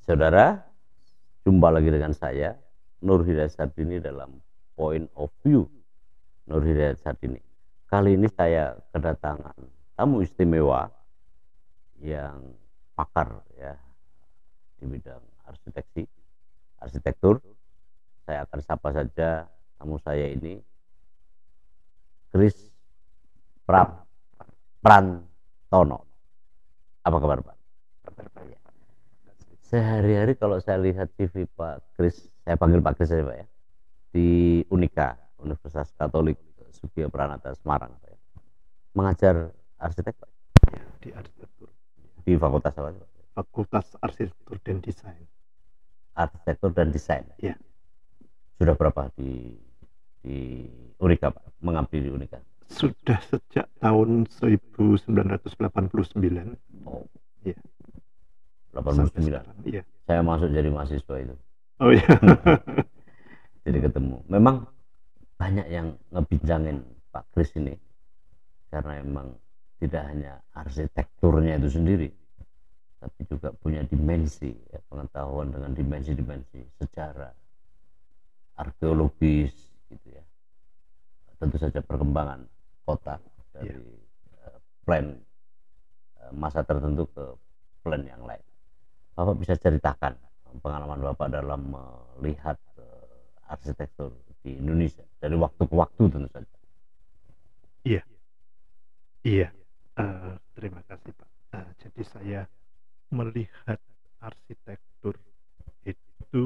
Saudara, jumpa lagi dengan saya, Nur Hidayat Sardini dalam Point of View Nur Hidayat Sardini. Kali ini saya kedatangan tamu istimewa yang pakar ya di bidang arsitektur. Saya akan sapa saja tamu saya ini, Kris Prantono. Apa kabar, Pak? Sehari-hari kalau saya lihat CV Pak Kris, saya panggil Pak Kris saja, Pak ya, di Unika, Universitas Katolik Sugiyo Pranata Semarang, Pak ya. Mengajar arsitek, Pak? Di arsitektur. Di fakultas apa, Pak? Fakultas Arsitektur dan Desain. Arsitektur dan Desain. Ya. Sudah berapa di Unika, Pak? Mengabdi di Unika? Sudah sejak tahun 1989. Oh. Ya. 89. Iya. Saya masuk jadi mahasiswa itu. Oh iya. Jadi ketemu. Memang banyak yang ngebincangin Pak Kris ini karena memang tidak hanya arsitekturnya itu sendiri, tapi juga punya dimensi ya, pengetahuan dengan dimensi-dimensi sejarah, arkeologis gitu ya. Tentu saja perkembangan kota dari plan masa tertentu ke plan yang lain. Bapak bisa ceritakan pengalaman Bapak dalam melihat arsitektur di Indonesia dari waktu ke waktu tentu saja. Iya. Terima kasih, Pak. Jadi saya melihat arsitektur itu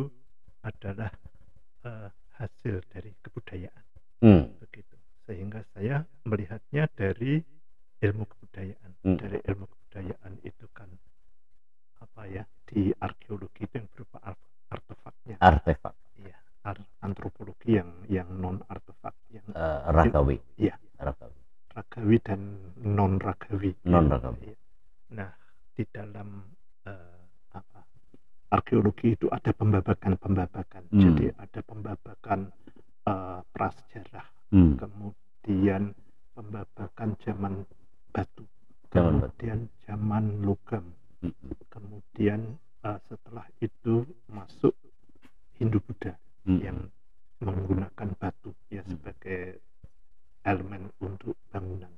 adalah hasil dari kebudayaan. Begitu. Sehingga saya melihatnya dari ilmu kebudayaan. Dari ilmu kebudayaan itu kan di arkeologi itu yang berupa artefaknya. Artefak. Iya. Antropologi yang non artefak, yang ragawi. Iya. Ragawi dan non ragawi. Ya. Nah, di dalam arkeologi itu ada pembabakan. Jadi ada pembabakan prasejarah, kemudian pembabakan zaman batu, kemudian zaman logam, kemudian setelah itu masuk Hindu-Buddha yang menggunakan batu ya sebagai elemen untuk bangunan.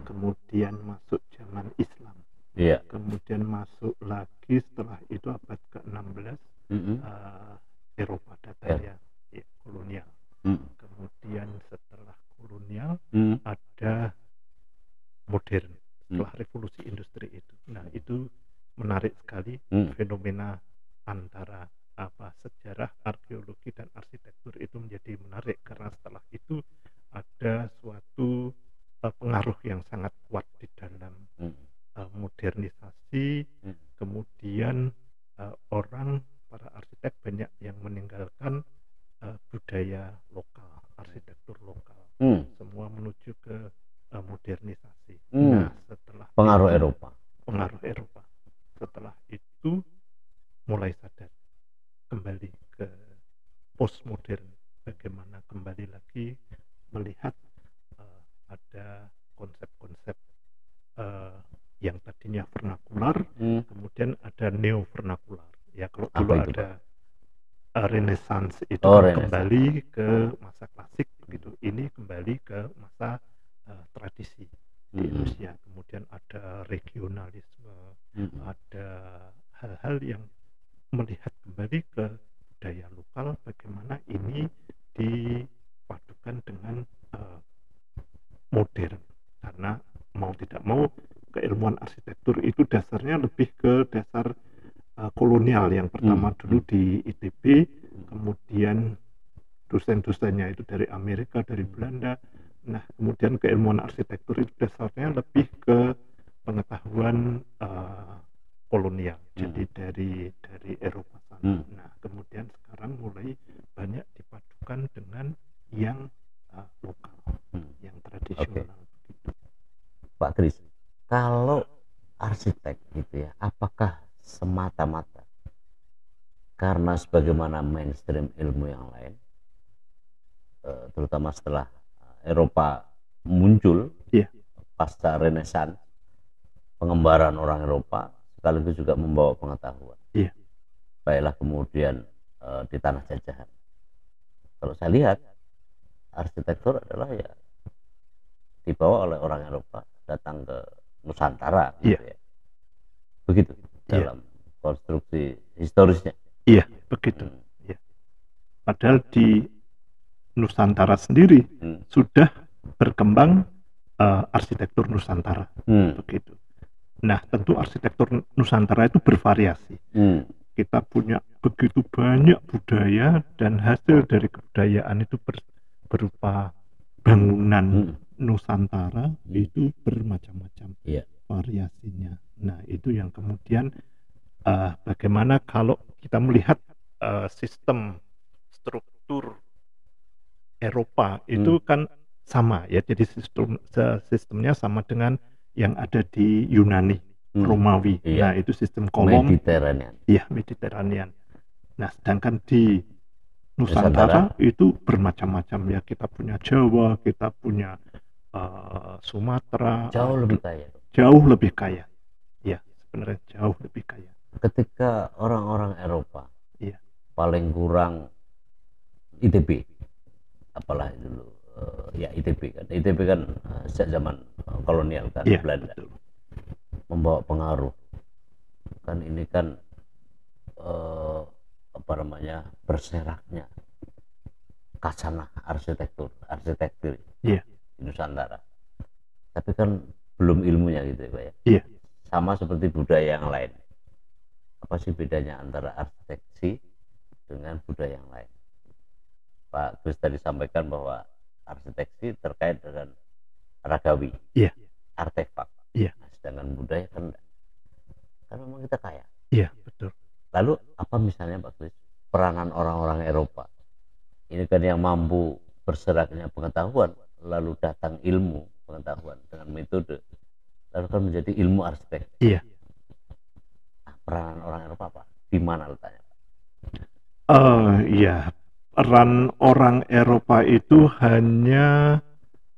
Kemudian masuk zaman Islam. Kemudian masuk lagi setelah itu abad ke-16 Eropa datangnya kolonial. Kemudian setelah kolonial ada modern setelah revolusi industri itu. Nah, itu menarik sekali fenomena antara sejarah, arkeologi dan arsitektur itu menjadi menarik karena setelah itu ada suatu pengaruh yang sangat kuat di dalam modernisasi. Kemudian para arsitek banyak yang meninggalkan budaya lokal, arsitektur lokal, semua menuju ke modernisasi. Nah, setelah pengaruh itu, Eropa. Setelah itu mulai sadar kembali ke postmodern, bagaimana kembali lagi melihat ada konsep-konsep yang tadinya vernakular, kemudian ada neo vernakular. Ya, kalau dulu ada Renaissance itu kembali ke masa klasik begitu. Ini kembali ke masa tradisi di Indonesia. Kemudian ada regionalisme, ada hal-hal yang melihat kembali ke budaya lokal, bagaimana ini dipadukan dengan modern. Karena mau tidak mau keilmuan arsitektur itu dasarnya lebih ke dasar kolonial. Yang pertama dulu di ITB, kemudian dosen-dosennya itu dari Amerika, dari Belanda. Nah, kemudian keilmuan arsitektur itu dasarnya lebih ke pengetahuan kolonial, jadi dari Eropa sana. Nah, kemudian sekarang mulai banyak dipadukan dengan yang lokal, yang tradisional. Pak Kris, kalau arsitek gitu ya, apakah semata-mata karena sebagaimana mainstream ilmu yang lain, terutama setelah Eropa muncul pasca Renaissance, pengembaraan orang Eropa sekaligus juga membawa pengetahuan. baiklah kemudian di tanah jajahan. Kalau saya lihat arsitektur adalah ya dibawa oleh orang Eropa datang ke Nusantara, gitu ya. Begitu dalam konstruksi historisnya. Iya, begitu. Ya. Padahal di Nusantara sendiri sudah berkembang arsitektur Nusantara, begitu. Nah, tentu arsitektur Nusantara itu bervariasi. Kita punya begitu banyak budaya dan hasil dari kebudayaan itu berupa bangunan Nusantara itu bermacam-macam variasinya. Nah, itu yang kemudian bagaimana kalau kita melihat sistem struktur Eropa itu kan sama ya, jadi sistemnya sama dengan yang ada di Yunani, Romawi. Nah, itu sistem kolom Mediterranean. Iya, Mediterranean. Nah, sedangkan di Nusantara itu bermacam-macam ya. Kita punya Jawa, kita punya Sumatera. Jauh lebih kaya. Jauh lebih kaya. Ya, sebenarnya jauh lebih kaya. Ketika orang-orang Eropa paling kurang ITB, apalah dulu ya ITB kan sejak zaman kolonial kan Belanda, betul, membawa pengaruh kan, ini kan apa namanya, berseraknya kasanah arsitektur di Nusantara, tapi kan belum ilmunya gitu ya Pak ya. Sama seperti budaya yang lain. Apa sih bedanya antara arsiteksi dengan budaya yang lain? Pak Kris tadi sampaikan bahwa arsiteksi terkait dengan ragawi, artefak. Nah, sedangkan budaya kan enggak. Kan memang kita kaya. Iya, betul. Lalu apa misalnya Pak Kris peranan orang-orang Eropa? Ini kan yang mampu berseraknya pengetahuan, lalu datang ilmu pengetahuan dengan metode, lalu kan menjadi ilmu arsitek. Nah, peranan orang Eropa apa? Di mana letaknya? Peran orang Eropa itu hanya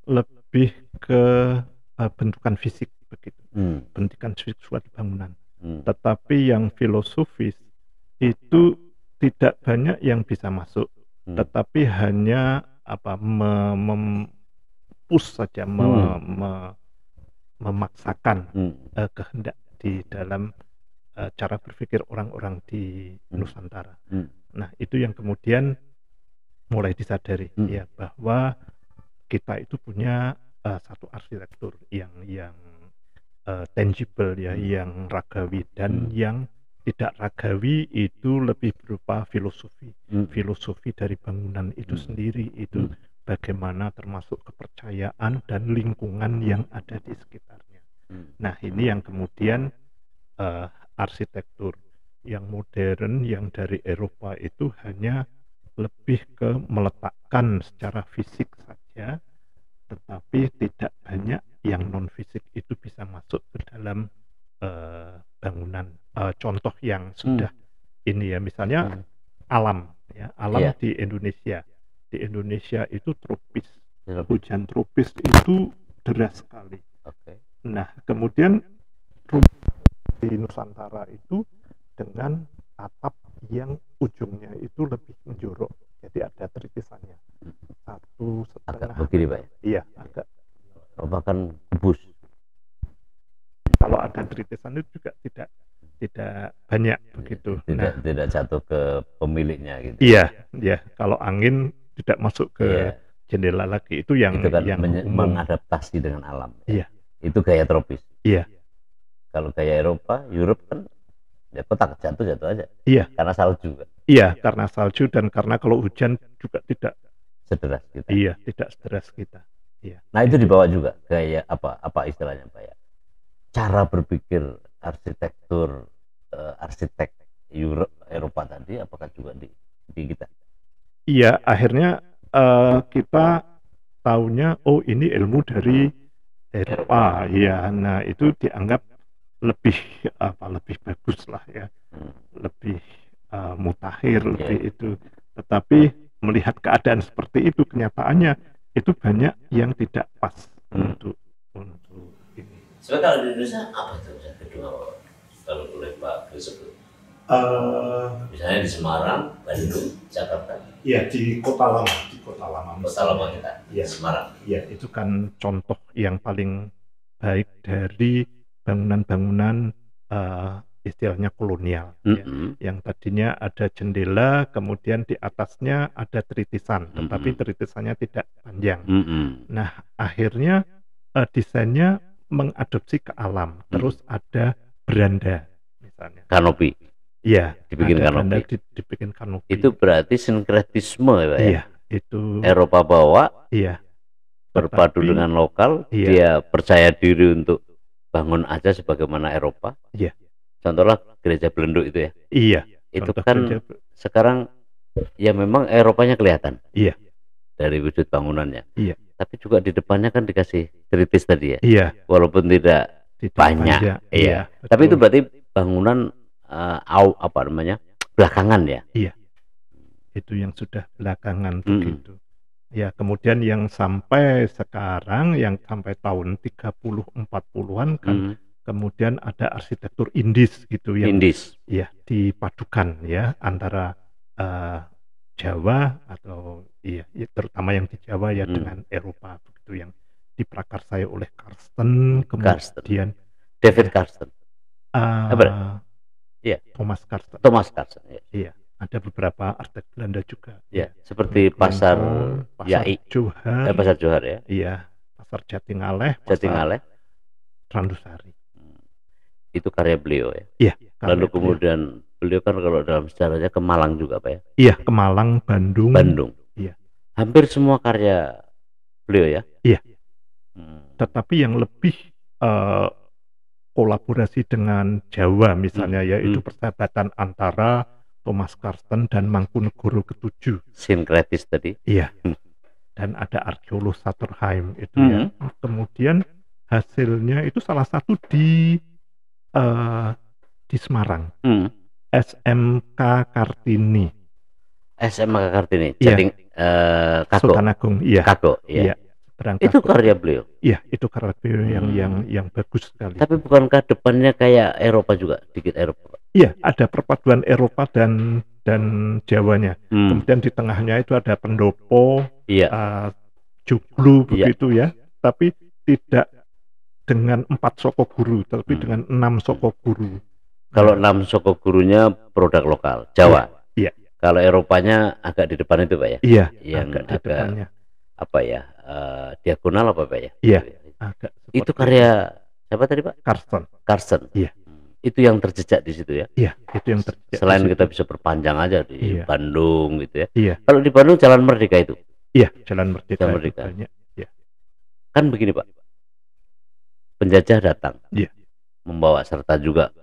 lebih ke bentukan fisik begitu, bentukan fisik suatu bangunan. Tetapi yang filosofis itu tidak banyak yang bisa masuk, tetapi hanya push saja, memaksakan kehendak di dalam cara berpikir orang-orang di Nusantara. Nah, itu yang kemudian mulai disadari ya, bahwa kita itu punya satu arsitektur yang tangible ya, yang ragawi, dan yang tidak ragawi itu lebih berupa filosofi dari bangunan itu sendiri, itu bagaimana termasuk kepercayaan dan lingkungan yang ada di sekitarnya. Nah, ini yang kemudian arsitektur yang modern yang dari Eropa itu hanya lebih ke meletakkan secara fisik saja, tetapi tidak banyak yang non fisik itu bisa masuk ke dalam bangunan. Contoh yang sudah ini ya, misalnya alam di Indonesia. Di Indonesia itu tropis, hujan tropis itu deras sekali. Nah, kemudian di Nusantara itu dengan atap yang ujungnya itu lebih menjorok, jadi ada tritisannya 1,5 agak begini Pak. Iya, agak. Bahkan kubus. Kalau ada tritisan itu juga tidak banyak begitu. Tidak jatuh ke pemiliknya gitu. Iya. Kalau angin tidak masuk ke jendela lagi, itu yang kan yang mengadaptasi dengan alam. Iya. Itu gaya tropis. Iya. Kalau gaya Eropa, Europe kan ya kotak jatuh aja. Iya. Karena salju kan. Iya, karena salju dan karena kalau hujan juga tidak sederas kita. Iya, tidak sederas kita. Iya. Nah, itu dibawa juga gaya apa istilahnya Pak ya? Cara berpikir arsitektur arsitek Eropa tadi apakah juga di kita? Iya, akhirnya kita taunya ini ilmu dari Eropa. Iya, nah itu dianggap lebih bagus lah ya, lebih mutakhir, lebih itu. Tetapi melihat keadaan seperti itu, kenyataannya itu banyak yang tidak pas untuk ini. Sebenarnya kalau di Indonesia apa itu yang kedua kalau boleh Pak disebut? Misalnya di Semarang, Bandung, Jakarta. Iya, di Kota Lama, Kota lama kita, Iya. Semarang. Ya, itu kan contoh yang paling baik dari bangunan-bangunan istilahnya kolonial, ya. Yang tadinya ada jendela, kemudian di atasnya ada tritisan, tetapi tritisannya tidak panjang. Nah, akhirnya desainnya mengadopsi ke alam, terus ada beranda misalnya. Kanopi. Iya, Dibikin ada kanopi. beranda dibikin kanopi. Itu berarti sinkretisme ya, Pak, ya? Iya, itu Eropa bawa, iya. berpadu dengan lokal, iya. dia percaya diri untuk bangun aja sebagaimana Eropa. Iya. Contohnya gereja Belenduk itu ya. Iya. Itu kan sekarang ya memang Eropanya kelihatan. Iya. Dari wujud bangunannya. Iya. Tapi juga di depannya kan dikasih tritis tadi ya. Iya. Walaupun tidak banyak. Iya. Tapi itu berarti bangunan apa namanya? Belakangan ya. Iya. Itu yang sudah belakangan begitu. Ya, kemudian yang sampai sekarang, yang sampai tahun 30-40-an kan, kemudian ada arsitektur Indis gitu yang ya dipadukan ya antara Jawa atau terutama yang di Jawa ya dengan Eropa begitu, yang diprakarsai oleh Karsten, kemudian David Karsten. Iya, Thomas Karsten. Iya. Ada beberapa arsitek Belanda juga. Ya, seperti pasar Johar. Pasar Johar ya. Iya, pasar Jatingaleh, Randusari. Itu karya beliau ya. Iya. Lalu kemudian beliau kan kalau dalam sejarahnya ke Malang juga, Pak ya. Iya, ke Malang, Bandung. Iya. Hampir semua karya beliau ya. Iya. Tetapi yang lebih kolaborasi dengan Jawa misalnya yaitu persahabatan antara Thomas Karsten dan Mangkunegoro ke-7. Sinkretis tadi. Iya. Dan ada Arkeolog Saterheim itu ya. Kemudian hasilnya itu salah satu di Semarang. SMK Kartini. SMK Kartini. Iya. Kago. Sultan Agung. Iya. Kago. Iya. Itu karya beliau. Iya, itu karya beliau yang bagus sekali. Tapi bukankah depannya kayak Eropa juga, dikit Eropa? Iya, ada perpaduan Eropa dan Jawanya. Kemudian di tengahnya itu ada pendopo, joglo begitu ya. Tapi tidak dengan 4 soko guru, tapi dengan 6 soko guru. Kalau 6 soko gurunya produk lokal, Jawa. Iya. Kalau Eropanya agak di depan itu, Pak ya? Iya, yang agak di depannya. Apa ya? Diagonal apa, Pak ya? Iya. Itu karya siapa tadi, Pak? Karsten. Iya. Itu yang terjejak di situ ya. Iya, itu yang terjejak. Selain kita bisa berpanjang aja di Bandung gitu ya. Iya. Kalau di Bandung Jalan Merdeka itu. Iya, Jalan Merdeka. Banyak. Iya. Kan begini, Pak. Penjajah datang. Iya. Membawa serta juga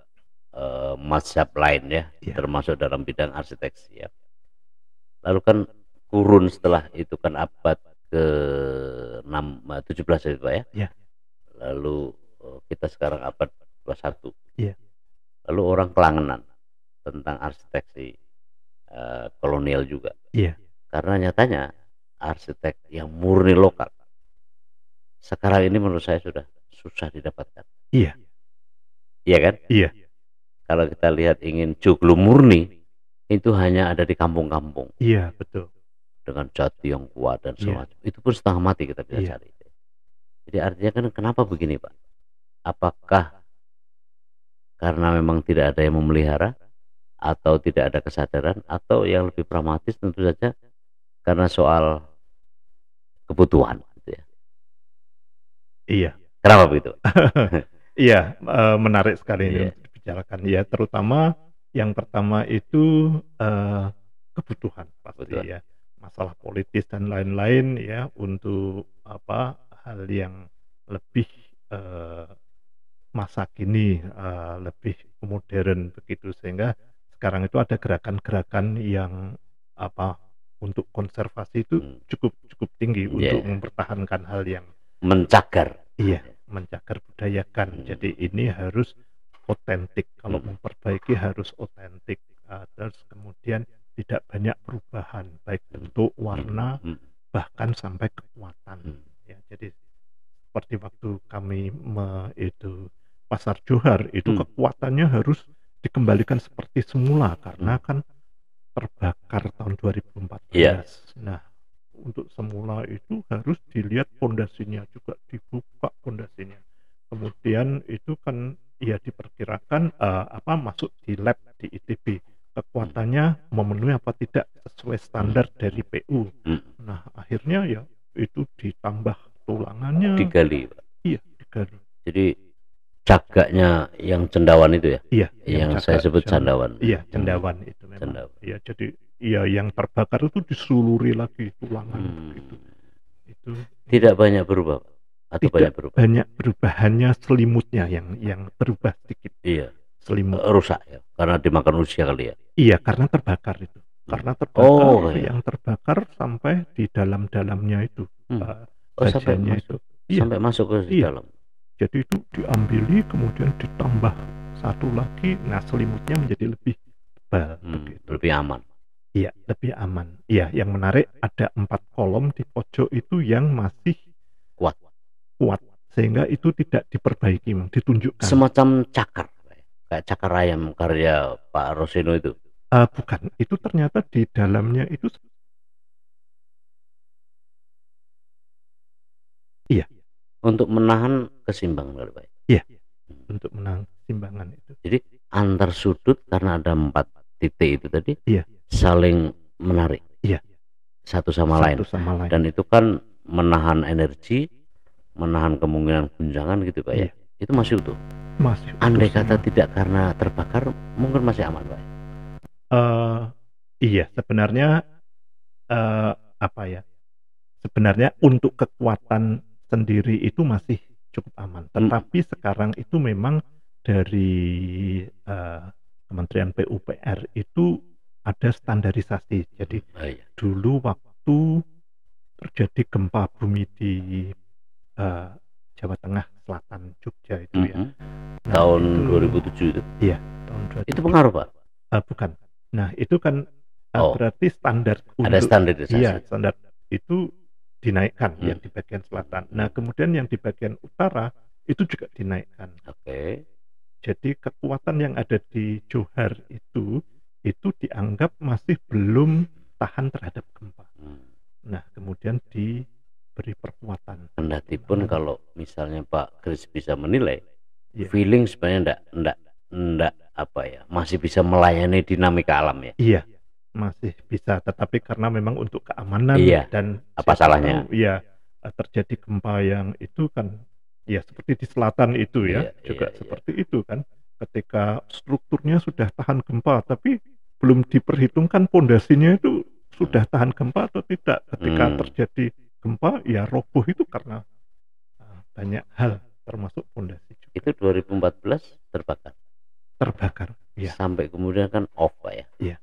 mazhab lain ya, termasuk dalam bidang arsitektur ya. Lalu kan kurun setelah itu kan abad ke-17 ya, Pak ya. Iya. Lalu kita sekarang abad 21. Iya. Lalu orang kelangenan tentang arsitektur kolonial juga. Iya. Karena nyatanya arsitek yang murni lokal sekarang ini menurut saya sudah susah didapatkan. Iya. Iya kan? Iya. Kalau kita lihat ingin joglo murni itu hanya ada di kampung-kampung. Iya, betul. Dengan jati yang kuat dan semacam. Itu pun setengah mati kita bisa cari. Jadi artinya kan kenapa begini, Pak? Apakah karena memang tidak ada yang memelihara, atau tidak ada kesadaran, atau yang lebih pragmatis tentu saja karena soal kebutuhan gitu ya. Iya. Kenapa begitu? Iya, menarik sekali ini untuk dibicarakan ya, terutama yang pertama itu kebutuhan pasti ya. Masalah politis dan lain-lain ya, untuk hal yang lebih masa kini, lebih modern begitu, sehingga sekarang itu ada gerakan-gerakan yang untuk konservasi itu cukup tinggi untuk mempertahankan hal yang mencagar. Iya, mencagar budayakan. Jadi ini harus otentik. Kalau memperbaiki harus otentik. Terus kemudian tidak banyak perubahan, baik bentuk, warna, bahkan sampai kekuatan. Ya, jadi seperti waktu kami itu Pasar Johar itu kekuatannya harus dikembalikan seperti semula karena kan terbakar tahun 2014. Iya. Nah, untuk semula itu harus dilihat pondasinya juga, dibuka pondasinya. Kemudian itu kan ya diperkirakan masuk di lab di ITB. Kekuatannya memenuhi apa tidak sesuai standar dari PU. Nah, akhirnya ya itu ditambah tulangannya. Digali, Pak. Iya, digali. Jadi cagaknya yang cendawan itu ya? Iya, yang saya sebut cendawan. Iya, cendawan itu memang. Cendawan. Iya, jadi ya yang terbakar itu disuluri lagi tulangan begitu. Itu tidak banyak berubah, Pak? Atau banyak berubah? Banyak berubah, hanya selimutnya yang berubah sedikit. Iya. Selimut. Rusak ya, karena dimakan usia kali ya? Iya, karena terbakar itu. Karena terbakar, yang terbakar sampai di dalam-dalamnya itu. Sampai masuk, sampai masuk ke dalam. Jadi itu diambili, kemudian ditambah satu lagi, nah selimutnya menjadi lebih tebal. Lebih aman. Iya, lebih aman. Iya, yang menarik ada 4 kolom di pojok itu yang masih kuat, sehingga itu tidak diperbaiki, ditunjukkan. Semacam cakar, kayak cakar ayam karya Pak Roseno itu. Bukan, itu ternyata di dalamnya itu. Iya. Untuk menahan keseimbangan kali, Pak. Iya. Untuk menahan keseimbangan itu. Jadi antar sudut karena ada 4 titik itu tadi. Iya. Saling menarik. Iya. Satu sama lain. Dan itu kan menahan energi, menahan kemungkinan guncangan gitu, Pak. Iya. Ya. Itu masih utuh. Masih. Andai kata tidak karena terbakar, mungkin masih aman, Pak. Iya, sebenarnya sebenarnya untuk kekuatan sendiri itu masih cukup aman. Tetapi sekarang itu memang dari Kementerian PUPR itu ada standarisasi. Jadi dulu waktu terjadi gempa bumi di Jawa Tengah Selatan, Jogja itu ya. Tahun 2007 itu. Iya, tahun 2007. Itu pengaruh, Pak? Bukan. Nah, itu kan berarti standar ada standarisasi. Iya, standar itu dinaikkan yang di bagian selatan. Nah, kemudian yang di bagian utara itu juga dinaikkan. Oke. Jadi kekuatan yang ada di Johar itu dianggap masih belum tahan terhadap gempa. Nah, kemudian diberi perkuatan. Kendati pun kalau misalnya Pak Kris bisa menilai, feeling sebenarnya enggak masih bisa melayani dinamika alam ya. Iya. Masih bisa, tetapi karena memang untuk keamanan dan apa salahnya? Iya, terjadi gempa yang itu kan ya seperti di selatan itu ya, juga seperti itu kan. Ketika strukturnya sudah tahan gempa tapi belum diperhitungkan pondasinya itu sudah tahan gempa atau tidak. Ketika terjadi gempa ya roboh itu karena banyak hal termasuk pondasi juga. Itu 2014 terbakar. Ya. Sampai kemudian kan off, Pak ya. Iya.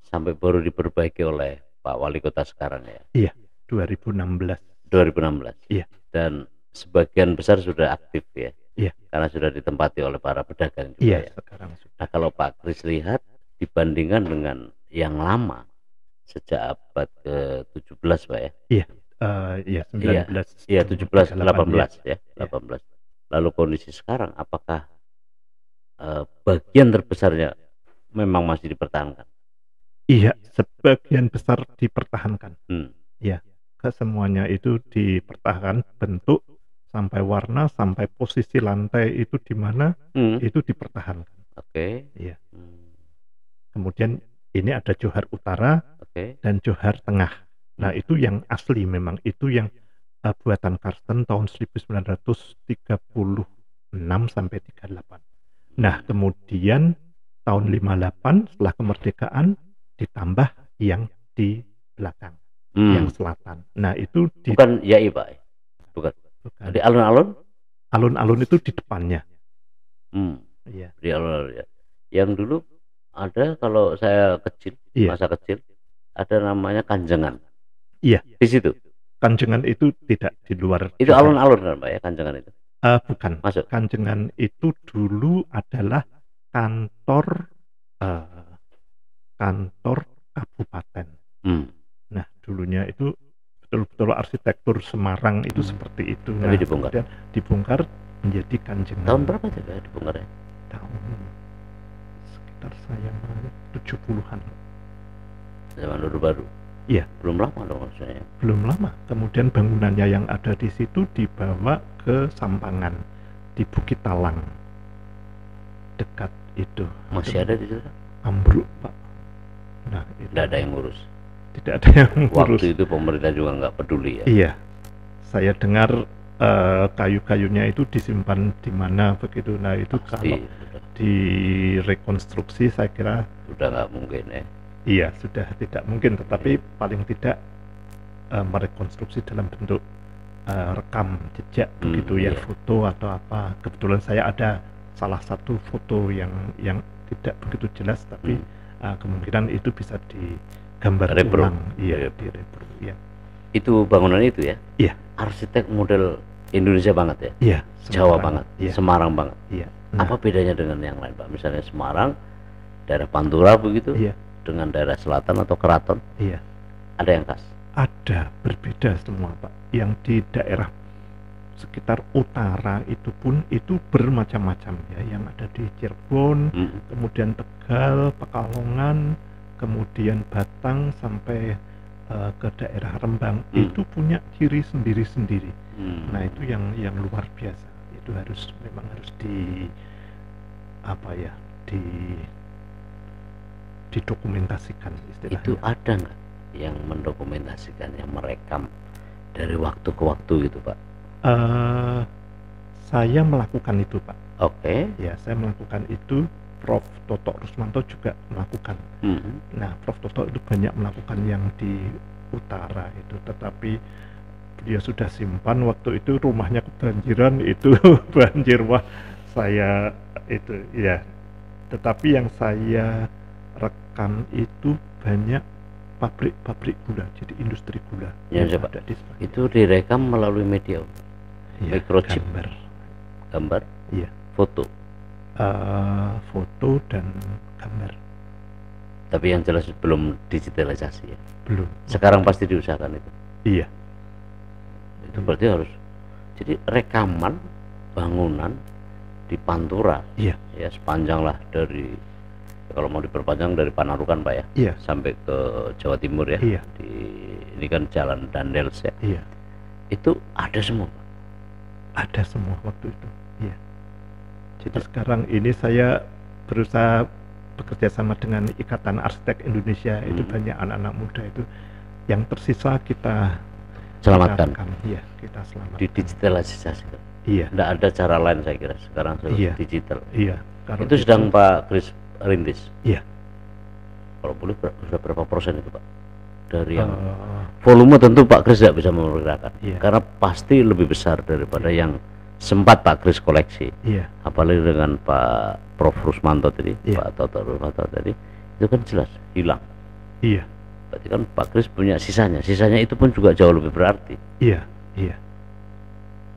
Sampai baru diperbaiki oleh Pak Wali Kota sekarang ya. Iya, 2016. Iya. Dan sebagian besar sudah aktif ya. Iya. Karena sudah ditempati oleh para pedagang juga ya. Sekarang sudah. Nah, kalau Pak Kris lihat dibandingkan dengan yang lama sejak abad ke-17, Pak ya. Iya. 19. Iya, 17, 18 ya. 18. Lalu kondisi sekarang apakah bagian terbesarnya memang masih dipertahankan? Iya, sebagian besar dipertahankan. Ya, kesemuanya itu dipertahankan, bentuk sampai warna sampai posisi lantai itu di mana itu dipertahankan. Oke. Iya. Kemudian ini ada Johar Utara dan Johar Tengah. Nah, itu yang asli memang, itu yang buatan Karsten tahun 1936 sampai 38. Nah, kemudian tahun 58 setelah kemerdekaan ditambah yang di belakang, yang selatan. Nah, itu bukan YAI, Pak. Bukan. Di alun-alun? Alun-alun itu di depannya. Iya. Di alun-alun ya. Yang dulu ada, kalau saya kecil, masa kecil, ada namanya Kanjengan. Iya. Di situ. Kanjengan itu tidak di luar. Itu alun-alun kan, Pak ya, Kanjengan itu? Bukan. Masuk. Kanjengan itu dulu adalah kantor kabupaten. Nah, dulunya itu betul-betul arsitektur Semarang itu seperti itu. Tapi dibongkar. Kemudian dibongkar menjadi Kanjengan. Tahun berapa juga dibongkar ya? Tahun sekitar saya 70-an. Zaman Orde Baru. Iya. Belum lama dong maksudnya. Belum lama. Kemudian bangunannya yang ada di situ dibawa ke Sampangan di Bukit Talang, dekat itu. Masih ada di situ? Ambruk, Pak. Nah, itu Tidak ada yang ngurus. tidak ada yang ngurus. Waktu itu pemerintah juga nggak peduli ya. Iya, saya dengar kayu-kayunya itu disimpan di mana begitu. Nah itu Pasti, kalau direkonstruksi saya kira sudah nggak mungkin ya. iya sudah tidak mungkin, tetapi paling tidak merekonstruksi dalam bentuk rekam jejak begitu ya, iya. foto atau apa. Kebetulan saya ada salah satu foto yang tidak begitu jelas, tapi kemungkinan itu bisa digambar Repro. ulang. Iya, Repro. di repro. Iya. Itu bangunan itu ya? Iya. Arsitek model Indonesia banget ya? Iya. Jawa Semarang. banget, Iya. Semarang banget. Iya. Apa bedanya dengan yang lain Pak? Misalnya Semarang, daerah Pantura begitu, Iya. dengan daerah selatan atau keraton, Iya. ada yang khas? Ada, berbeda semua Pak. Yang di daerah sekitar utara itu pun itu bermacam-macam ya. Yang ada di Cirebon, kemudian Tegal, Pekalongan, kemudian Batang sampai ke daerah Rembang, itu punya ciri sendiri-sendiri. Nah itu yang luar biasa. Itu memang harus didokumentasikan istilahnya. Itu ada nggak yang mendokumentasikan, yang merekam dari waktu ke waktu gitu Pak? Saya melakukan itu Pak. Oke. Ya, saya melakukan itu. Prof. Toto Rusmanto juga melakukan. Nah, Prof. Toto itu banyak melakukan yang di utara itu, tetapi dia sudah simpan waktu itu rumahnya kebanjiran itu banjir, wah saya itu ya. Tetapi yang saya rekam itu banyak pabrik gula, jadi industri gula Ya, yang Pak. ada di Semarang. Itu direkam melalui media Ya, microchip, gambar, iya, foto. Foto dan gambar. Tapi yang jelas belum digitalisasi ya. Belum. Sekarang pasti diusahakan itu. Iya. Itu berarti harus. Jadi rekaman bangunan di Pantura. Iya. Ya sepanjang lah dari, kalau mau diperpanjang dari Panarukan Pak ya. Iya. Sampai ke Jawa Timur ya. Iya. Ini kan jalan Dandels ya. Iya. Itu ada semua Pak. Ada semua waktu itu. Iya. Jadi sekarang ini saya berusaha bekerja sama dengan Ikatan Arsitek Indonesia. Itu banyak anak-anak muda itu yang tersisa kita selamatkan. Iya, kita selamatkan. Didigitalisasi. Iya. Tidak ada cara lain saya kira sekarang sudah digital. Iya. Itu sedang Pak Kris rintis. Iya. Kalau boleh sudah berapa persen itu Pak? Dari yang volume tentu Pak Kris tidak bisa memperkirakan. Iya. Karena pasti lebih besar daripada yang sempat Pak Kris koleksi. Iya. Apalagi dengan Pak Prof. Rusmanto tadi, Iya. Pak Toto Rusmanto tadi, itu kan jelas hilang. Iya. Berarti kan Pak Kris punya sisanya. Sisanya itu pun juga jauh lebih berarti. Iya. Iya.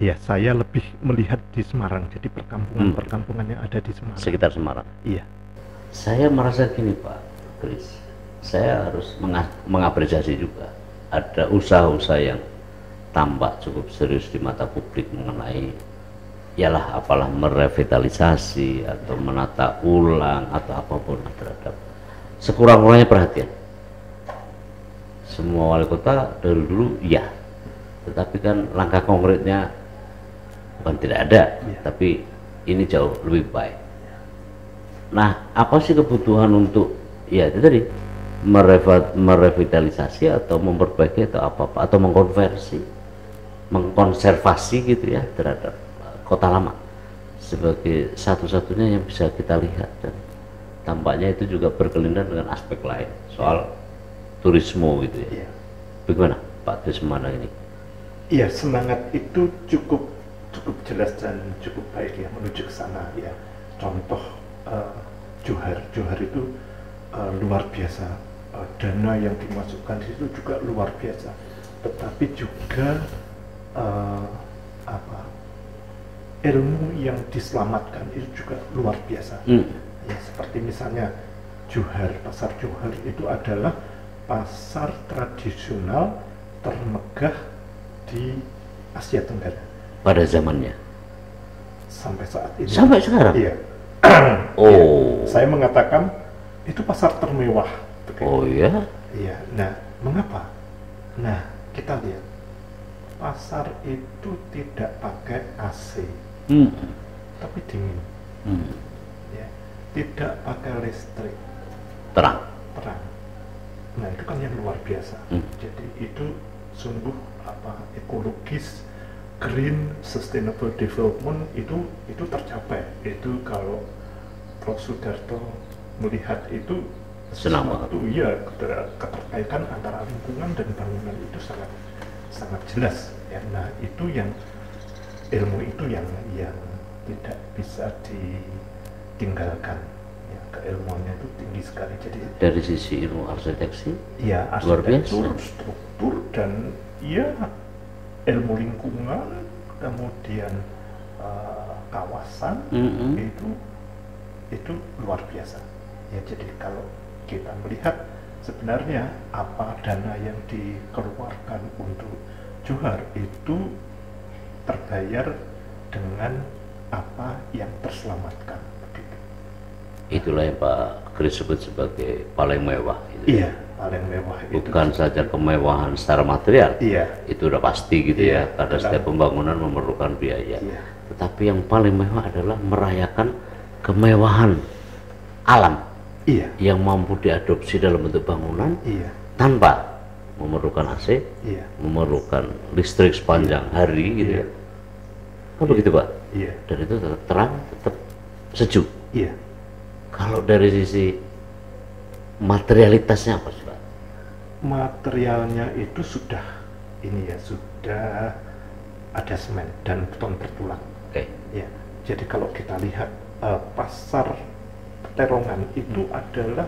Iya, saya lebih melihat di Semarang. Jadi perkampungan yang ada di Semarang. Sekitar Semarang. Iya. Saya merasa gini Pak Kris, saya harus mengapresiasi juga ada usaha-usaha yang tampak cukup serius di mata publik mengenai ialah apalah merevitalisasi atau menata ulang atau apapun terhadap sekurang-kurangnya perhatian. Semua wali kota dari dulu ya, tetapi kan langkah konkretnya bukan tidak ada, tapi ini jauh lebih baik. Nah, apa sih kebutuhan untuk ya itu tadi merevitalisasi atau memperbaiki atau apa atau mengkonservasi gitu ya terhadap kota lama sebagai satu-satunya yang bisa kita lihat, dan tampaknya itu juga berkelindan dengan aspek lain soal turisme gitu ya. Bagaimana Pak Trismana ini? Iya, semangat itu cukup jelas dan cukup baik ya menuju ke sana ya. Contoh Johar itu luar biasa, dana yang dimasukkan di situ juga luar biasa, tetapi juga ilmu yang diselamatkan itu juga luar biasa. Ya, seperti misalnya pasar Johar itu adalah pasar tradisional termegah di Asia Tenggara pada zamannya sampai saat ini. Sampai sekarang? Iya. Oh. Saya mengatakan itu pasar termewah. Oh ya? Iya. Nah, mengapa? Nah, kita lihat pasar itu tidak pakai AC, tapi dingin. Ya, tidak pakai listrik, Terang. terang. Nah, itu kan yang luar biasa. Jadi itu sungguh ekologis, green, sustainable development itu tercapai. Itu kalau Prof. Sudarto melihat itu Senang sesuatu, ya, keterkaitan antara lingkungan dan bangunan itu sangat sangat jelas. Ya. Nah, itu yang ilmu itu yang tidak bisa ditinggalkan. Ya, keilmuannya itu tinggi sekali. Jadi Dari sisi ilmu arsitektur, ya, luar arsitektur, biasa. struktur, dan ya ilmu lingkungan, kemudian kawasan, itu luar biasa. Ya, jadi kalau kita melihat sebenarnya apa dana yang dikeluarkan untuk Johar itu terbayar dengan apa yang terselamatkan. Begitu. Itulah yang Pak Kris sebut sebagai paling mewah. Iya, paling mewah. Bukan itu saja kemewahan secara material, iya, itu udah pasti gitu Iya, ya, karena setiap pembangunan memerlukan biaya. iya, Tetapi yang paling mewah adalah merayakan kemewahan alam iya, yang mampu diadopsi dalam bentuk bangunan iya, tanpa memerlukan AC, iya, memerlukan listrik sepanjang hari gitu Iya. ya. Kan begitu Pak? iya, Dan itu tetap terang, tetap sejuk. iya. Kalau dari sisi materialitasnya apa sih Pak? Materialnya itu sudah sudah ada semen dan beton bertulang. Oke. Ya, jadi kalau kita lihat pasar Peterongan itu adalah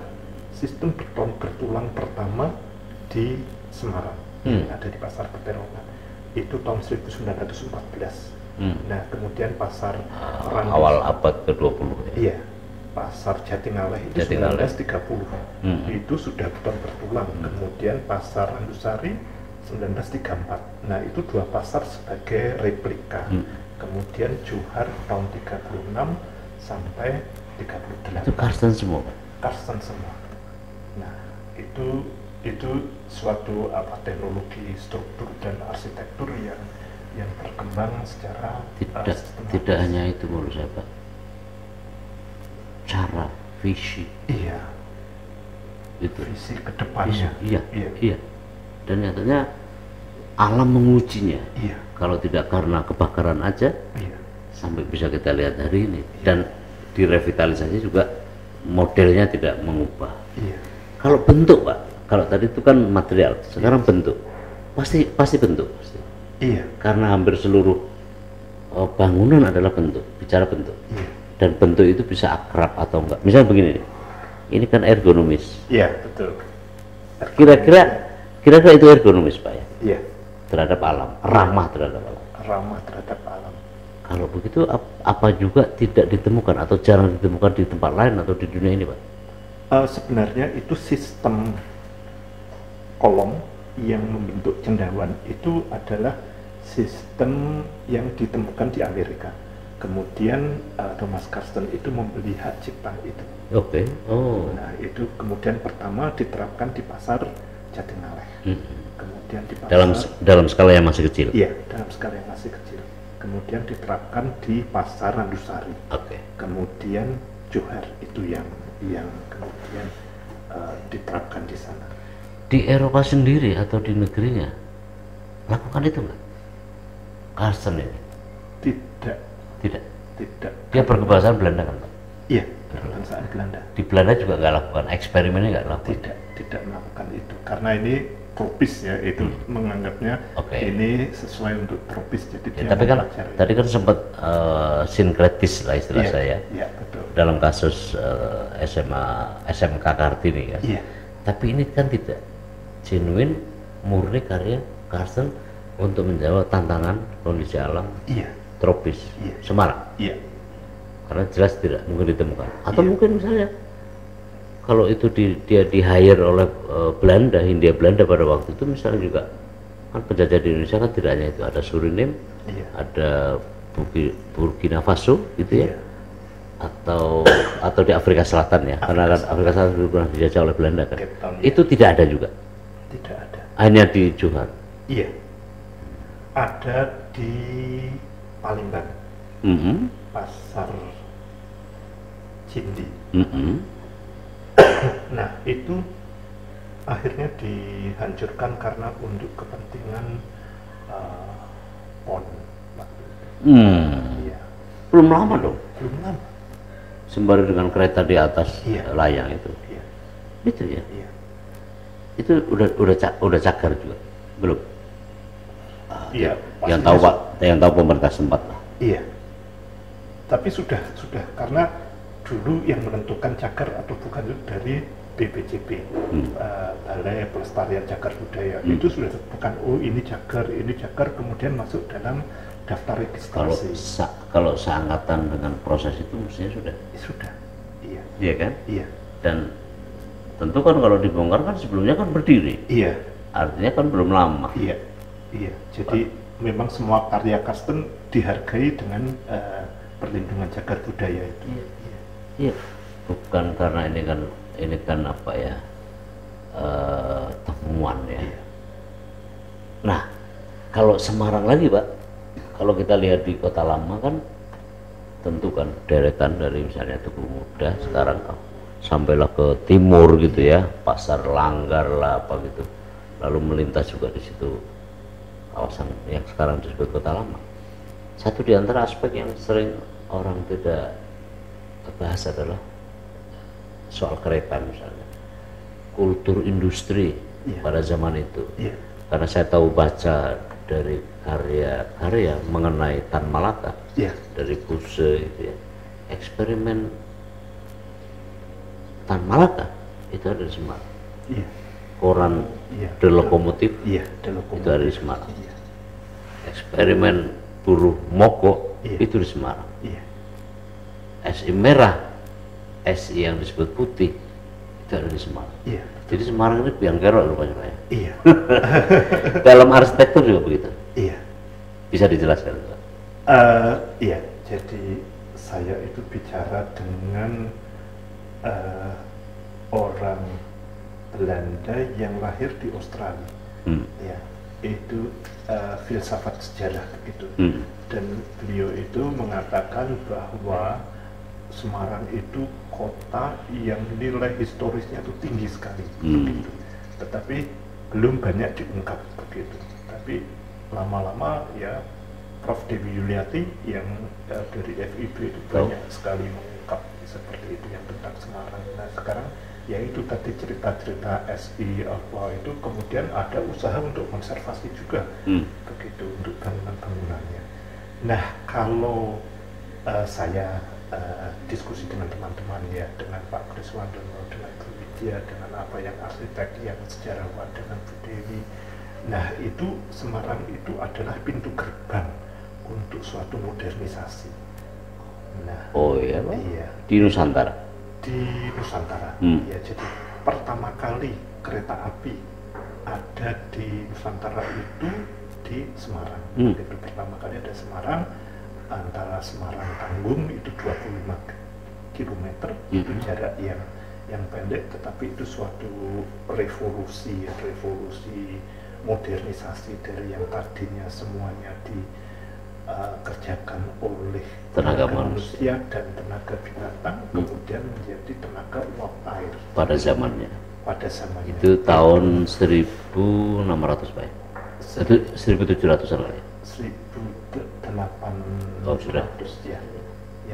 sistem beton bertulang pertama di Semarang. Ada di pasar Peterongan. Itu tahun 1914. Nah, kemudian pasar Randu, Awal abad ke-20 ya. iya, pasar Jatingaleh itu Jatingaleh. 1930. Itu sudah beton bertulang. Kemudian pasar Andusari 1934. Nah, itu dua pasar sebagai replika. Kemudian Johar tahun 36 sampai 38. Itu karsten semua Pak? Karsten semua. Nah, itu suatu teknologi struktur dan arsitektur yang berkembang secara sistematis. Tidak hanya itu menurut saya Pak, cara visi Iya, itu visi kedepannya. iya. Dan nyatanya alam mengujinya. Iya, Kalau tidak karena kebakaran aja iya, sampai bisa kita lihat hari ini, dan direvitalisasi juga modelnya tidak mengubah. iya, Kalau bentuk Pak, kalau tadi itu kan material, sekarang bentuk pasti bentuk pasti. iya, Karena hampir seluruh bangunan adalah bentuk, bicara bentuk. iya, Dan bentuk itu bisa akrab atau enggak. Misalnya begini nih, ini kan ergonomis. iya, betul. Kira-kira itu ergonomis Pak ya, Iya, terhadap alam, ramah terhadap alam. ramah terhadap alam. Kalau begitu apa juga tidak ditemukan atau jarang ditemukan di tempat lain atau di dunia ini Pak? Sebenarnya itu sistem kolom yang membentuk cendawan itu adalah sistem yang ditemukan di Amerika. Kemudian Thomas Karsten itu membeli hak cipta itu. Oke. Oh. Nah, itu kemudian pertama diterapkan di pasar Jatingaleh. Kemudian di pasar Dalam skala yang masih kecil. iya, dalam skala yang masih kecil. Kemudian diterapkan di pasar Randusari. Oke. Kemudian Johar itu yang kemudian diterapkan di sana. Di Eropa sendiri atau di negerinya lakukan itu nggak? Karsten ini? Tidak, Tidak. tidak. Dia berkebahasaan Belanda kan Pak? Iya, berbangsaan Belanda. Di Belanda juga nggak lakukan eksperimennya, nggak lakukan. Tidak melakukan itu karena ini tropis ya, itu menganggapnya Oke. ini sesuai untuk tropis, jadi Ya, dia tapi kan mempelajari. tadi kan sempat sinkretis lah istilah Iya, saya iya, betul. dalam kasus SMK Kartini kan. Iya, Tapi ini kan tidak genuine, murni karya Karsten untuk menjawab tantangan kondisi alam iya, tropis Iya. Semarang. iya, Karena jelas tidak mungkin ditemukan. Atau Iya. mungkin misalnya kalau itu dia di hire oleh Belanda, Hindia Belanda pada waktu itu misalnya juga kan penjajah di Indonesia kan tidak hanya itu, ada Suriname, iya, ada Burkina Faso gitu ya. Iya. atau di Afrika Selatan ya, karena kan Afrika Selatan dulu pernah dijajah oleh Belanda kan. Cape Town, Itu tidak ada juga. tidak ada. Hanya di Johor. Iya, ada di Palembang, Mhm. Pasar Cindi. Mhm. Nah, itu akhirnya dihancurkan karena untuk kepentingan PON waktu itu. Iya, Belum lama dong. belum lama. Sembari dengan kereta di atas Iya. layang itu. Iya, Itu ya. iya. Itu udah cagar juga. Belum. Iya, Yang pastinya tahu Pak, yang tahu pemerintah sempat lah. Iya. Tapi sudah karena dulu yang menentukan cagar atau bukan itu dari BPJB, Balai Pelestarian Cagar Budaya. Itu sudah bukan ini cagar kemudian masuk dalam daftar registrasi. Kalau seangkatan dengan proses itu mestinya sudah. Sudah. Iya. Iya kan? Iya. Dan tentu kan kalau dibongkar kan sebelumnya kan berdiri. Iya. Artinya kan belum lama. Iya. Iya. Jadi memang semua karya custom dihargai dengan perlindungan cagar budaya itu. Iya. Iya. Bukan karena ini kan apa ya, temuan ya. Iya. Nah, kalau Semarang lagi Pak, kalau kita lihat di Kota Lama kan tentu kan deretan dari misalnya Tugu Muda sekarang sampailah ke timur gitu ya, Pasar Langgar lah apa gitu, lalu melintas juga di situ kawasan yang sekarang disebut Kota Lama. Satu di antara aspek yang sering orang tidak bahas adalah soal kereta misalnya, kultur industri pada zaman itu. Karena saya tahu baca dari karya mengenai Tan Malaka dari Kuse itu ya, eksperimen Tan Malaka itu ada di Semarang. Koran The Lokomotif itu ada di Semarang. Eksperimen buruh Moko itu di Semarang. SI merah, SI yang disebut putih itu ada di Semarang. Jadi Semarang ini biang kerok rupanya Pak ya. Dalam arsitektur juga begitu. Bisa dijelaskan? Iya, jadi saya itu bicara dengan orang Belanda yang lahir di Australia. Ya, itu filsafat sejarah begitu. Dan beliau itu mengatakan bahwa Semarang itu kota yang nilai historisnya itu tinggi sekali, begitu. Tetapi belum banyak diungkap begitu. Tapi lama-lama ya Prof. Dewi Yuliati yang dari FIB itu banyak sekali mengungkap seperti itu yang tentang Semarang. Nah sekarang ya itu tadi cerita-cerita SI apa itu kemudian ada usaha untuk konservasi juga begitu untuk bangunan-bangunannya. Nah kalau saya diskusi dengan teman-teman ya, dengan Pak Kriswandono, dengan Bu Widya, dengan apa yang arsitek yang sejarawan, dengan Bu Dewi. Nah itu Semarang itu adalah pintu gerbang untuk suatu modernisasi. Nah, iya, iya. Di Nusantara. Di Nusantara. Ya, jadi pertama kali kereta api ada di Nusantara itu di Semarang. Itu pertama kali ada Semarang. Antara Semarang Tanggung itu 25 km, itu jarak yang pendek, tetapi itu suatu revolusi modernisasi dari yang tadinya semuanya dikerjakan oleh tenaga manusia dan tenaga binatang, kemudian menjadi tenaga uap air pada zamannya. Itu tahun 1600 Pak. Itu 1700-an lah ya. 1800 ya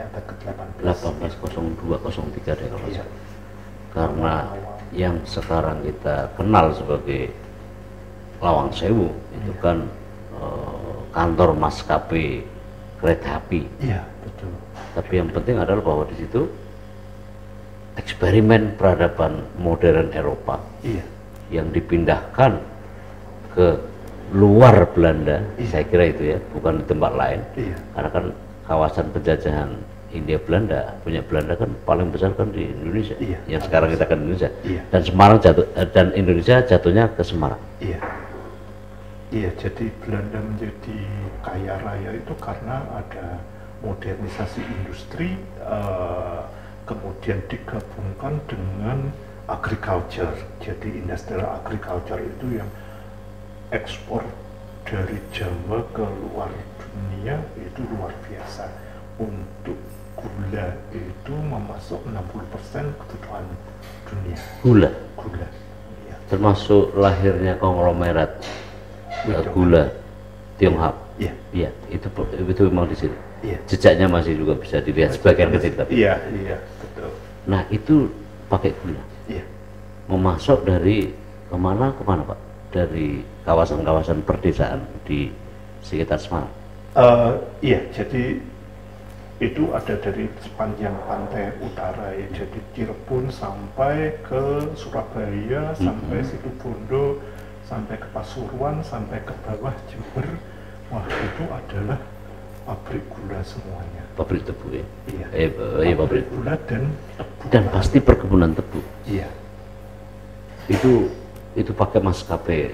abad ke-18 1802 03 deh kalau salah. Karena yang sekarang kita kenal sebagai Lawang Sewu itu kan kantor maskapai kereta api. Iya, betul. Tapi yang penting adalah bahwa di situ eksperimen peradaban modern Eropa yang dipindahkan ke luar Belanda, saya kira itu ya, bukan di tempat lain. Karena kan kawasan penjajahan Hindia Belanda, punya Belanda kan paling besar kan di Indonesia. Yang sekarang kita kan Indonesia. Dan Semarang dan Indonesia jatuhnya ke Semarang. Iya, jadi Belanda menjadi kaya raya itu karena ada modernisasi industri, kemudian digabungkan dengan agriculture. Jadi industrial agriculture itu yang ekspor dari Jawa ke luar dunia itu luar biasa. Untuk gula itu memasuk 60% kebutuhan dunia. Gula, Gula, ya. termasuk lahirnya konglomerat gula Tionghoa. Iya, Iya, itu memang di situ. iya. Jejaknya masih juga bisa dilihat sebagian kecil tapi. Iya, iya, betul. Nah itu pakai gula. Iya, Memasok dari kemana Pak? Dari kawasan-kawasan perdesaan di sekitar Semarang. iya, jadi itu ada dari sepanjang pantai utara ya, jadi Cirebon sampai ke Surabaya, sampai Situbondo, sampai ke Pasuruan, sampai ke bawah Jember. Wah, itu adalah pabrik gula semuanya. Pabrik tebu ya. Iya, Iya pabrik. gula dan tebu. Dan pasti perkebunan tebu. Iya, Itu pakai maskapai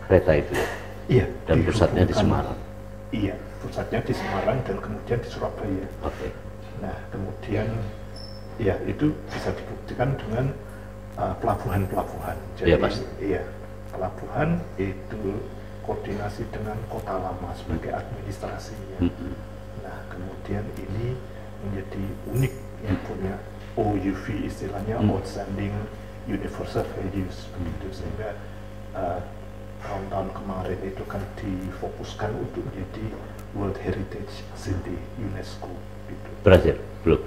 kereta itu ya. iya. Dan pusatnya di dihubungkan. Semarang. Iya, pusatnya di Semarang dan kemudian di Surabaya. Oke. Nah, kemudian ya itu bisa dibuktikan dengan pelabuhan-pelabuhan. Jadi, Iya, pasti. iya, pelabuhan itu koordinasi dengan kota lama sebagai administrasinya. Nah, kemudian ini menjadi unik ya, punya OUV istilahnya Outstanding Universal Values begitu, sehingga tahun-tahun kemarin itu kan difokuskan untuk menjadi World Heritage City UNESCO gitu. Berhasil? Belum.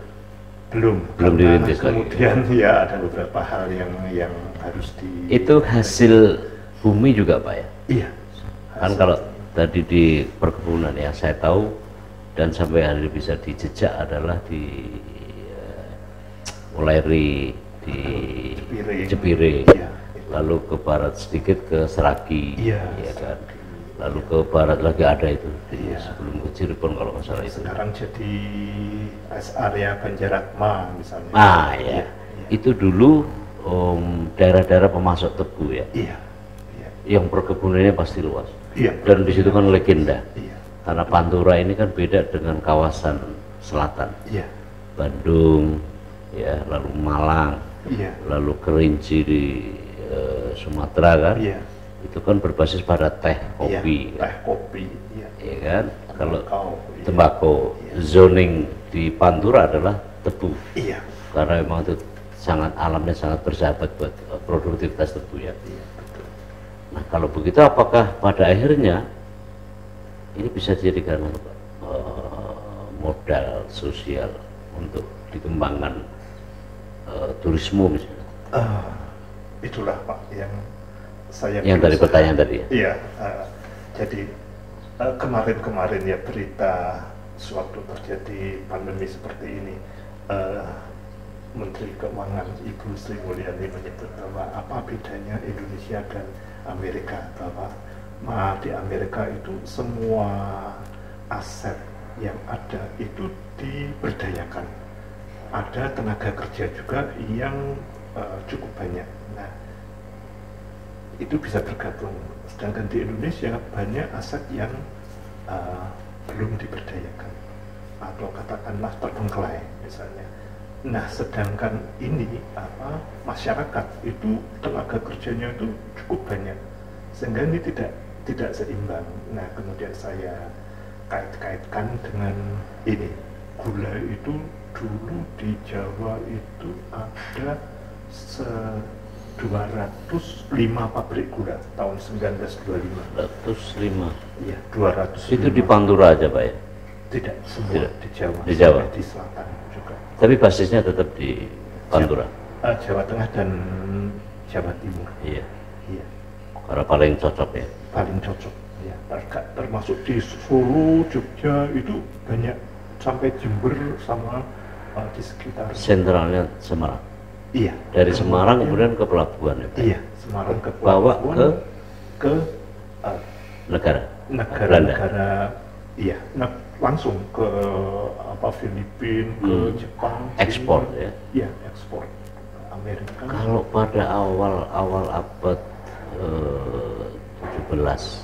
Belum Belum karena dirintis lagi. kemudian ya ada beberapa hal yang harus Itu hasil bumi juga Pak ya? iya Kan kalau tadi di perkebunan ya saya tahu dan sampai hari ini bisa dijejak adalah di Uleri, di Jepire, iya, lalu ke barat sedikit ke Seragi, Iya, ya kan. Lalu ke barat lagi ada itu, Iya. sebelum ke Cirebon kalau nggak salah itu. sekarang jadi rest area Banjaratma misalnya. Ah ya, itu dulu daerah-daerah pemasok tebu ya, Iya, iya, yang perkebunannya pasti luas. iya. Dan di situ kan legenda, Iya, karena Pantura ini kan beda dengan kawasan selatan, iya, Bandung, ya, lalu Malang, iya, lalu Kerinci di Sumatera kan, iya, itu kan berbasis pada teh, kopi, iya. Teh kopi, iya. ya kan. Kalau Tembakau, iya. tembakau, zoning di Pantura adalah tebu, Iya, karena memang itu sangat alamnya sangat bersahabat buat produktivitas tebu ya. iya, betul. Nah kalau begitu apakah pada akhirnya ini bisa dijadikan modal sosial untuk dikembangkan turisme misalnya? Itulah Pak yang saya Yang dari berusaha. pertanyaan tadi ya? Iya, jadi kemarin-kemarin ya berita sewaktu terjadi pandemi seperti ini, Menteri Keuangan Ibu Sri Mulyani menyebut bahwa apa bedanya Indonesia dan Amerika, bahwa di Amerika itu semua aset yang ada itu diberdayakan, ada tenaga kerja juga yang cukup banyak. Nah, itu bisa bergabung. Sedangkan di Indonesia banyak aset yang belum diberdayakan atau katakanlah terbengkelai misalnya. Nah, sedangkan ini masyarakat itu tenaga kerjanya itu cukup banyak, sehingga ini tidak seimbang. Nah, kemudian saya kait-kaitkan dengan ini, gula itu dulu di Jawa itu ada 205 pabrik gula tahun 1925. 105. Iya, 205. Itu di Pantura aja Pak ya? Tidak, semua Tidak. di Jawa. Di Jawa. Sampai di selatan juga. Tapi basisnya tetap di Pantura? Jawa Tengah dan Jawa Timur. Iya, Iya, karena paling cocok ya. paling cocok. Ya, termasuk di Solo, Jogja itu banyak, sampai Jember sama di sekitar. Sentralnya Semarang. Iya. Dari Semarang kemudian ke pelabuhan ya Pak? Iya, Semarang ke Bawa pelabuhan, ke negara? negara-negara, iya, langsung ke Filipina, ke Jepang, Ekspor China. ya? Iya, ekspor ke Amerika. Kalau pada awal abad 17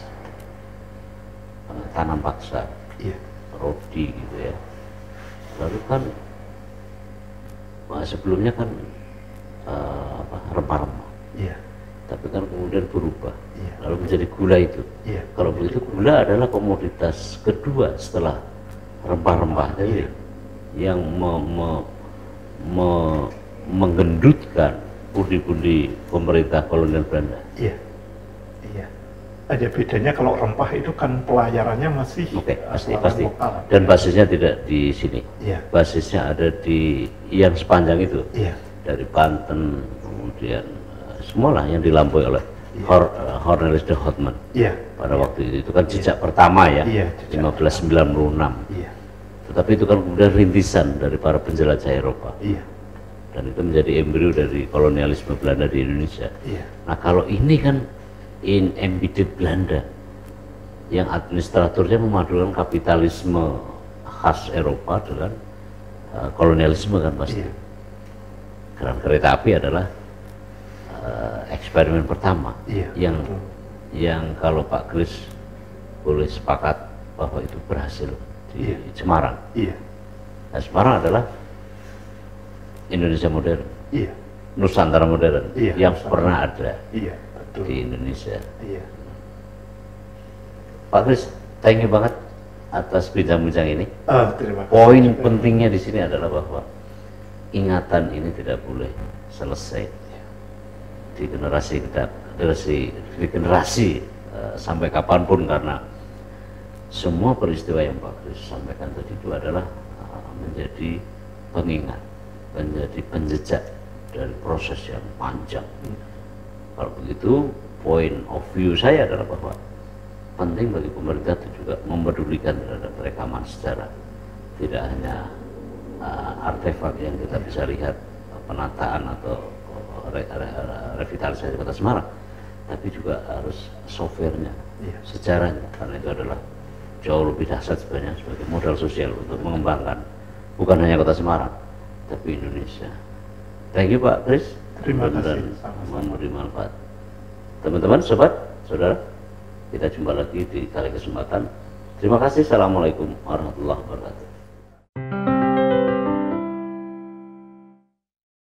tanam paksa, Iya, rodi gitu ya, Lalu kan sebelumnya kan rempah-rempah. Iya. Tapi kan kemudian berubah. Iya. Lalu menjadi gula itu. Iya. Kalau begitu gula adalah komoditas kedua setelah rempah-rempah tadi, yang menggendutkan pundi-pundi pemerintah kolonial Belanda. Iya. Iya. Ada bedanya kalau rempah itu kan pelayarannya masih pasti. lokal. Dan basisnya tidak di sini. Iya. Basisnya ada di yang sepanjang itu. Iya. Dari Banten, kemudian semualah yang dilampaui oleh Cornelis de Houtman. Iya. Pada waktu itu kan jejak pertama ya, iya, 1596. Iya. Tetapi itu kan kemudian rintisan dari para penjelajah Eropa. Iya. Dan itu menjadi embrio dari kolonialisme Belanda di Indonesia. Iya. Nah kalau ini kan embedded Belanda, yang administratornya memadukan kapitalisme khas Eropa dengan kolonialisme kan pasti. Iya. Karena kereta api adalah eksperimen pertama, iya, yang kalau Pak Kris boleh sepakat bahwa itu berhasil di Semarang. Iya. Nah, Semarang adalah Indonesia modern, iya, Nusantara modern, yang pernah ada betul. di Indonesia. Iya. Pak Kris, thank you banget atas bincang-bincang ini. Terima kasih. Poin pentingnya di sini adalah bahwa ingatan ini tidak boleh selesai di generasi sampai kapanpun, karena semua peristiwa yang Pak Kris sampaikan tadi itu adalah menjadi pengingat, menjadi penjejak dari proses yang panjang. Kalau begitu, point of view saya adalah bahwa penting bagi pemerintah itu juga mempedulikan terhadap rekaman sejarah, tidak hanya artefak yang kita bisa lihat, penataan atau revitalisasi kota Semarang, tapi juga harus softwarenya, sejarahnya, karena itu adalah jauh lebih dahsyat sebenarnya sebagai modal sosial untuk mengembangkan bukan hanya kota Semarang, tapi Indonesia. Thank you Pak Kris. Terima kasih. Memberi manfaat. Teman-teman, sobat, saudara, kita jumpa lagi di kali kesempatan. Terima kasih. Assalamualaikum warahmatullahi wabarakatuh.